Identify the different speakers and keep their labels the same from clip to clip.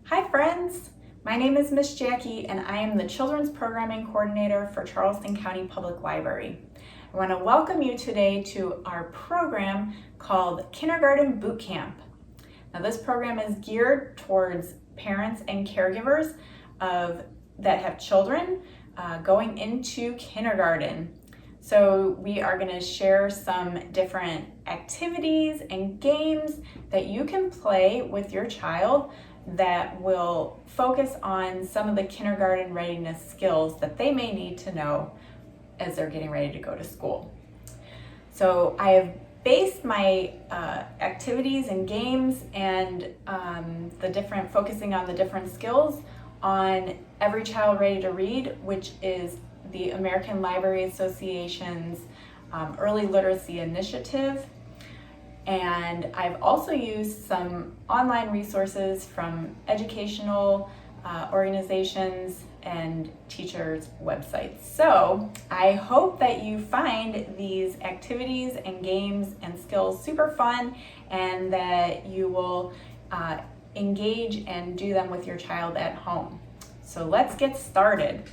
Speaker 1: Hi friends, my name is Miss Jackie and I am the Children's Programming Coordinator for Charleston County Public Library. I want to welcome you today to our program called Kindergarten Boot Camp. Now this program is geared towards parents and caregivers that have children going into kindergarten. So we are going to share some different activities and games that you can play with your child that will focus on some of the kindergarten readiness skills that they may need to know as they're getting ready to go to school. So I have based my activities and games and focusing on the different skills on Every Child Ready to Read, which is the American Library Association's Early Literacy Initiative. And I've also used some online resources from educational organizations and teachers' websites. So I hope that you find these activities and games and skills super fun and that you will engage and do them with your child at home. So let's get started.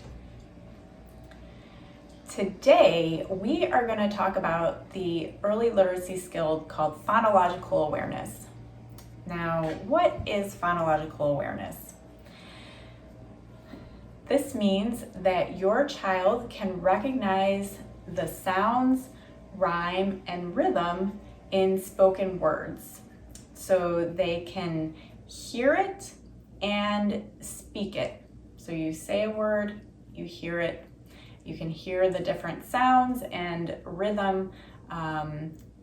Speaker 1: Today, we are going to talk about the early literacy skill called phonological awareness. Now, what is phonological awareness? This means that your child can recognize the sounds, rhyme, and rhythm in spoken words. So they can hear it and speak it. So you say a word, you hear it, you can hear the different sounds and rhythm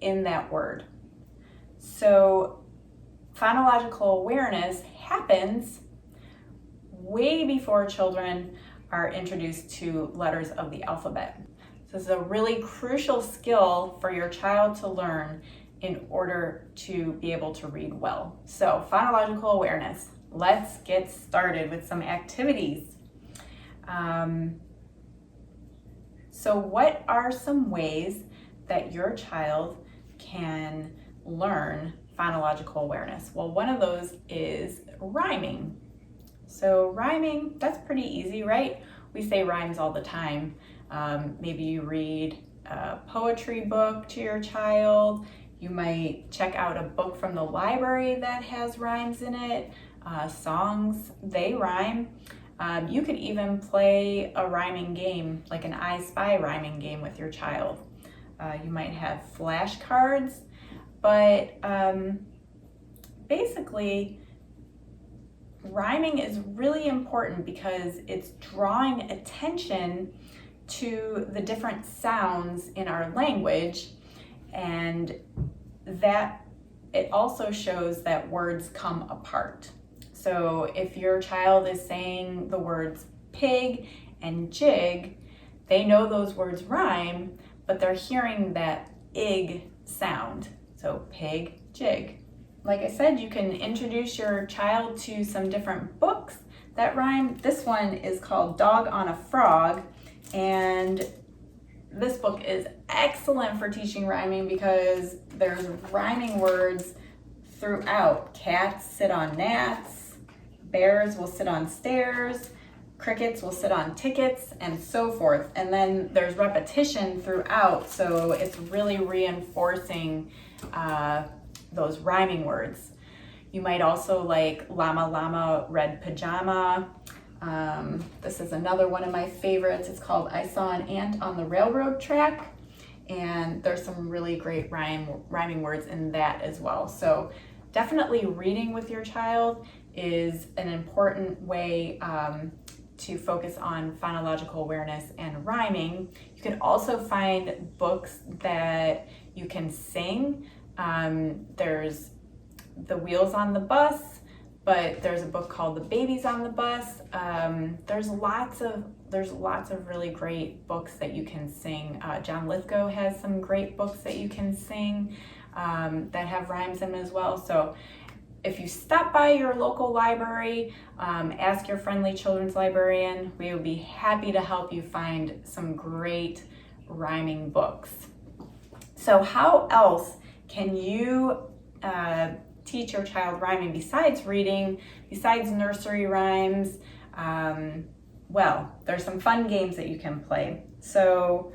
Speaker 1: in that word. So phonological awareness happens way before children are introduced to letters of the alphabet. So this is a really crucial skill for your child to learn in order to be able to read well. So phonological awareness, let's get started with some activities. So what are some ways that your child can learn phonological awareness? Well, one of those is rhyming. So rhyming, that's pretty easy, right? We say rhymes all the time. Maybe you read a poetry book to your child. You might check out a book from the library that has rhymes in it. Songs, they rhyme. You could even play a rhyming game, like an I Spy rhyming game with your child. You might have flashcards, but basically, rhyming is really important because it's drawing attention to the different sounds in our language, and that it also shows that words come apart. So if your child is saying the words pig and jig, they know those words rhyme, but they're hearing that ig sound. So pig, jig. Like I said, you can introduce your child to some different books that rhyme. This one is called Dog on a Frog, and this book is excellent for teaching rhyming because there's rhyming words throughout. Cats sit on gnats, bears will sit on stairs, crickets will sit on tickets, and so forth. And then there's repetition throughout, so it's really reinforcing those rhyming words. You might also like llama llama red pajama. This is another one of my favorites. It's called I Saw an Ant on the Railroad Track, and there's some really great rhyming words in that as well. So definitely reading with your child is an important way to focus on phonological awareness and rhyming. You can also find books that you can sing. There's The Wheels on the Bus, but there's a book called The Babies on the Bus. There's lots of really great books that you can sing. John Lithgow has some great books that you can sing that have rhymes in them as well. So if you stop by your local library, ask your friendly children's librarian. We would be happy to help you find some great rhyming books. So how else can you teach your child rhyming besides reading, besides nursery rhymes, well, there's some fun games that you can play. So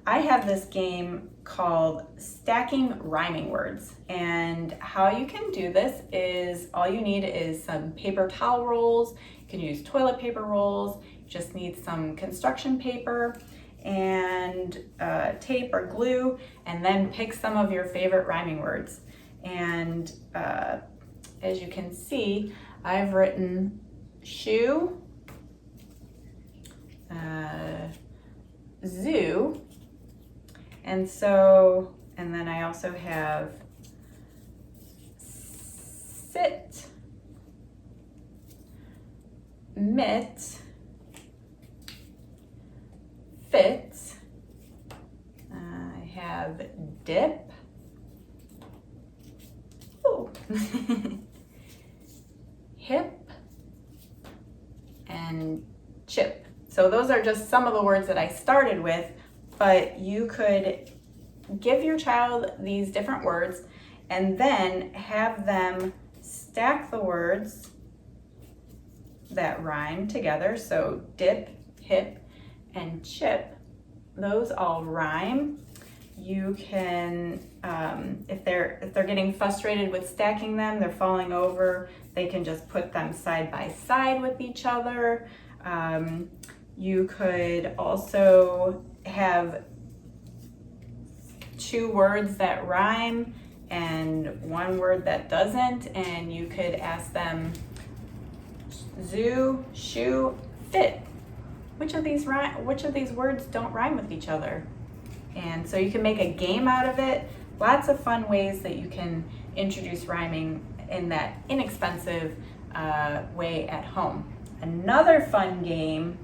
Speaker 1: I have this game called Stacking Rhyming Words, and how you can do this is all you need is some paper towel rolls. You can use toilet paper rolls. You just need some construction paper and tape or glue, and then pick some of your favorite rhyming words. And as you can see, I've written shoe, zoo, and then I also have sit, mit, fit, I have dip, oh. Hip, and chip. So those are just some of the words that I started with, but you could give your child these different words and then have them stack the words that rhyme together. So dip, hip, and chip, those all rhyme. You can, if they're getting frustrated with stacking them, they're falling over, they can just put them side by side with each other. You could also have two words that rhyme and one word that doesn't, and you could ask them zoo, shoe, fit. Which of these words don't rhyme with each other? And so you can make a game out of it. Lots of fun ways that you can introduce rhyming in that inexpensive way at home. Another fun game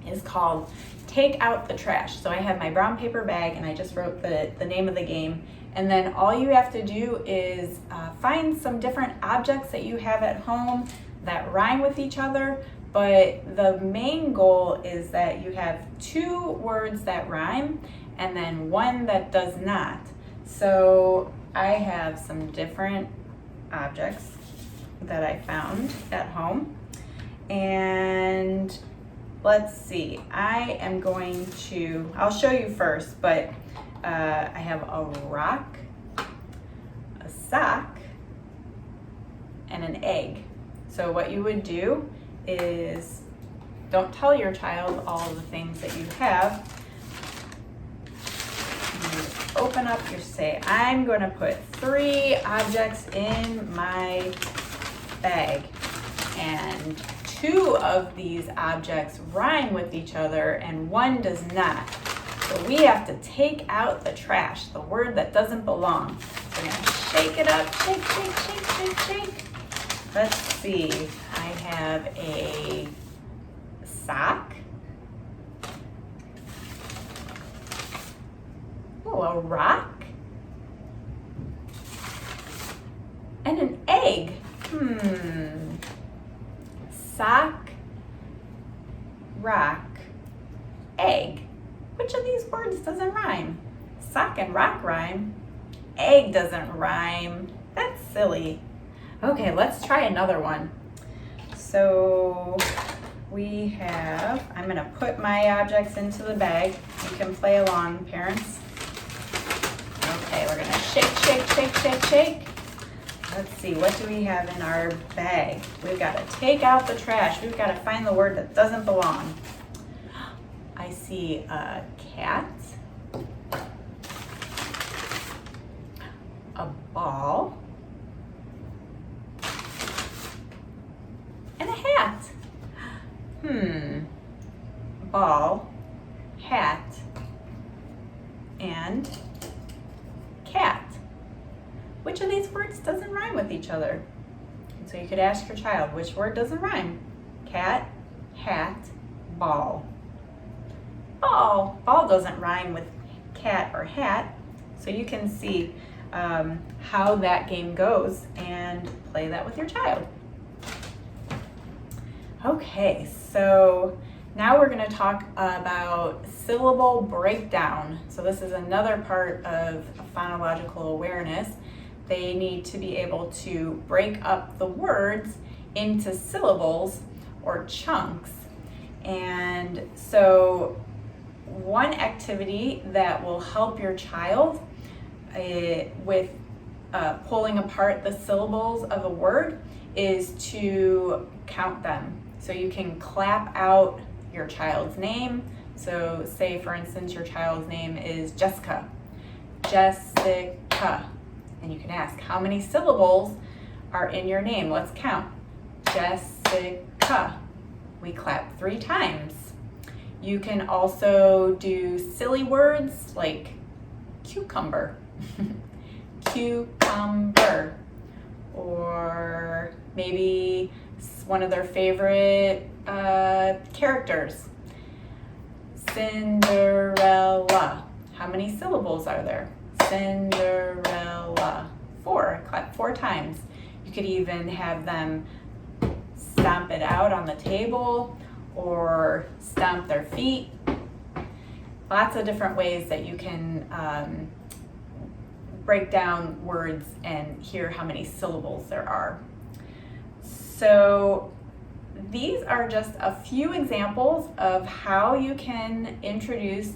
Speaker 1: is called Take Out the Trash. So I have my brown paper bag and I just wrote the name of the game. And then all you have to do is find some different objects that you have at home that rhyme with each other. But the main goal is that you have two words that rhyme and then one that does not. So I have some different objects that I found at home. And let's see, I'll show you first, but I have a rock, a sock, and an egg. So what you would do is, don't tell your child all of the things that you have. You open up, you say, I'm going to put 3 objects in my bag, and 2 of these objects rhyme with each other and 1 does not. So we have to take out the trash, the word that doesn't belong. So we're going to shake it up, shake, shake, shake, shake, shake. Let's see, I have a sock, a rock, and an egg. Sock, rock, egg. Which of these words doesn't rhyme? Sock and rock rhyme. Egg doesn't rhyme. That's silly. Okay, let's try another one. So I'm gonna put my objects into the bag. You can play along, parents. Okay, we're gonna shake, shake, shake, shake, shake. Let's see, what do we have in our bag? We've got to take out the trash. We've got to find the word that doesn't belong. I see a cat, a ball, and a hat. Ball, hat, and cat. Which of these words doesn't rhyme with each other? And so you could ask your child, which word doesn't rhyme? Cat, hat, ball. Ball. Ball doesn't rhyme with cat or hat. So you can see how that game goes and play that with your child. Okay, so now we're going to talk about syllable breakdown. So this is another part of phonological awareness. They need to be able to break up the words into syllables or chunks. And so one activity that will help your child with pulling apart the syllables of a word is to count them. So you can clap out your child's name. So say, for instance, your child's name is Jessica. Jessica. And you can ask, how many syllables are in your name? Let's count. Jessica. We clap 3 times. You can also do silly words like cucumber. Cucumber. Or maybe one of their favorite characters. Cinderella. How many syllables are there? Cinderella. 4. Clap 4 times. You could even have them stomp it out on the table or stomp their feet. Lots of different ways that you can break down words and hear how many syllables there are. So these are just a few examples of how you can introduce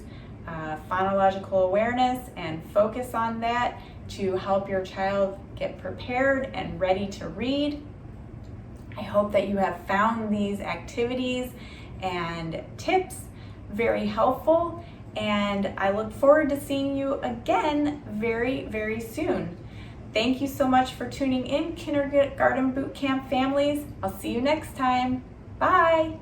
Speaker 1: phonological awareness and focus on that to help your child get prepared and ready to read. I hope that you have found these activities and tips very helpful, and I look forward to seeing you again very, very soon. Thank you so much for tuning in, Kindergarten Boot Camp families. I'll see you next time. Bye.